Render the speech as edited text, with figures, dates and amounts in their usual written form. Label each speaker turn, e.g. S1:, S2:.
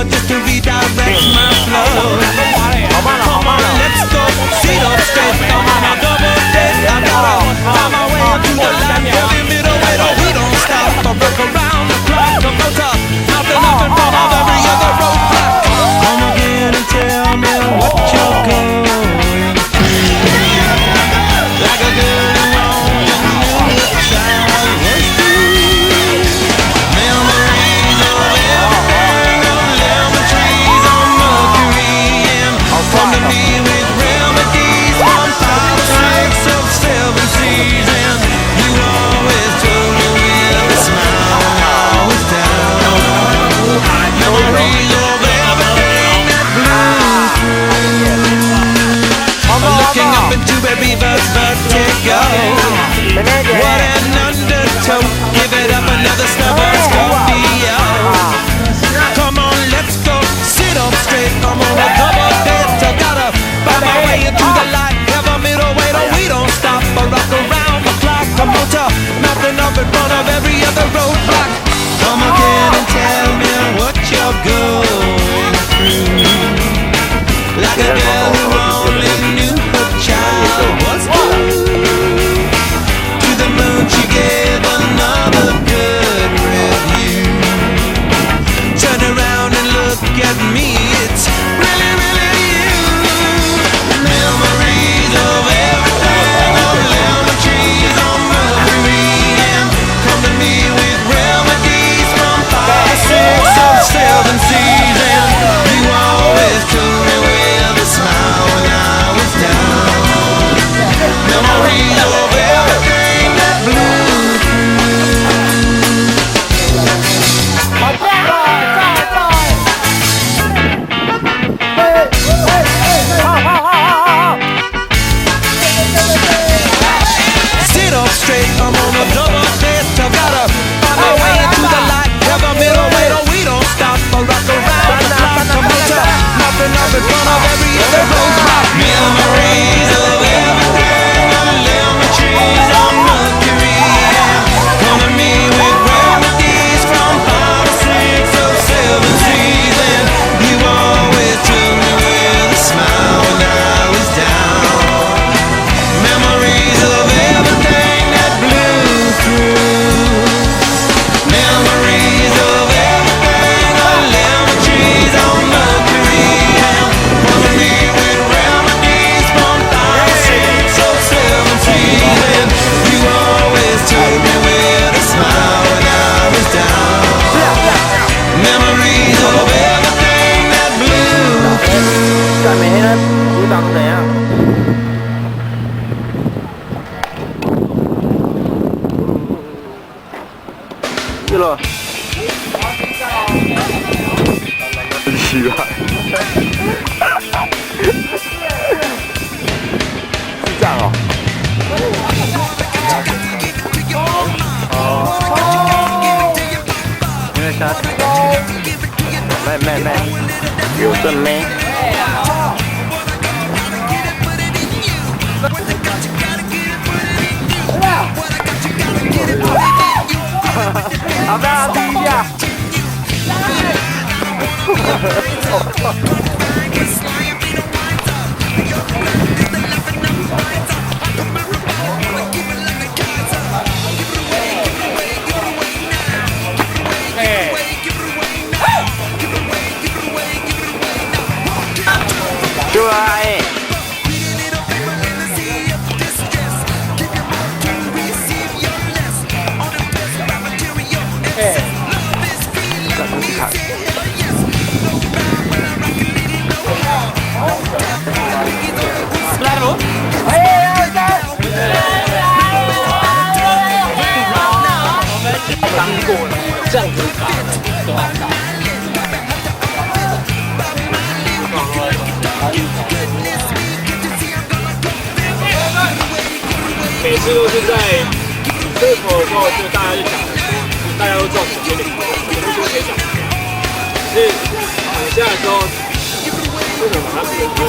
S1: just to redirect my flow. Come on, let's go. Sit up straight. I'm on a double date. I gotta find my way to the light. Heavy middleweight, oh, we don't stop. I work around the clock. No motor, nothing up in front of every other roadblock. Come again and tell me what you're going through. Like a girl who only knew a child was through. Memories of everything, of lemon trees on Mercury, and come to me with remedies from 5 or 6 of 7 seas. And you always told me with a smile when I was down. Memories of everything that blew through. I'm looking up into every vertigo. What an undertow. Give it up another stubborn Scorpio. Come on, let's go. Sit up straight. I'm on a double date. I gotta find my way into the light. Have a middleweight, oh, we don't stop. I rock around the clock. A motor, nothing up in front of every other roadblock. Come again and tell me what you're going through. Like a girl who only knew her child was blue. To the moon she gave another good review. Turn around and look at me, it's really, really you. Memories of everything, of lemon trees on Mercury, and come to me with remedies from 5 or 6 of 7 seas. And you always told me with a smile when I was down. Memories of everything that blew through. Sit up straight, I'm on a double date. I gotta find my way into the light. Have a middleweight, oh, we don't stop. I rock around the clock. A motor, nothing up in front of every other roadblock. Memories of everything, of lemon trees on Mercury. Come to me with remedies from 5 or 6 of 7 seas. And you always took me with a smile when I was down. Memories of everything that blew through. Memories of everything, of lemon trees on Mercury. And come to me with remedies from 5 or 6 of 7 seas. And you always took me with a smile when I was down. Memories of everything that blew through.
S2: Tại mày hết á, cú tặng này á. Chưa rồi. 奇怪。是这样哦。因为下次。妹，有准没？好不要低一下。对。再出去看。来喽！当过了，这样子打多少打？每次都是在这口的时候，就大家就讲说，大家都知道什么点，什么都可以讲。可是等下的时候，为什么他不能说？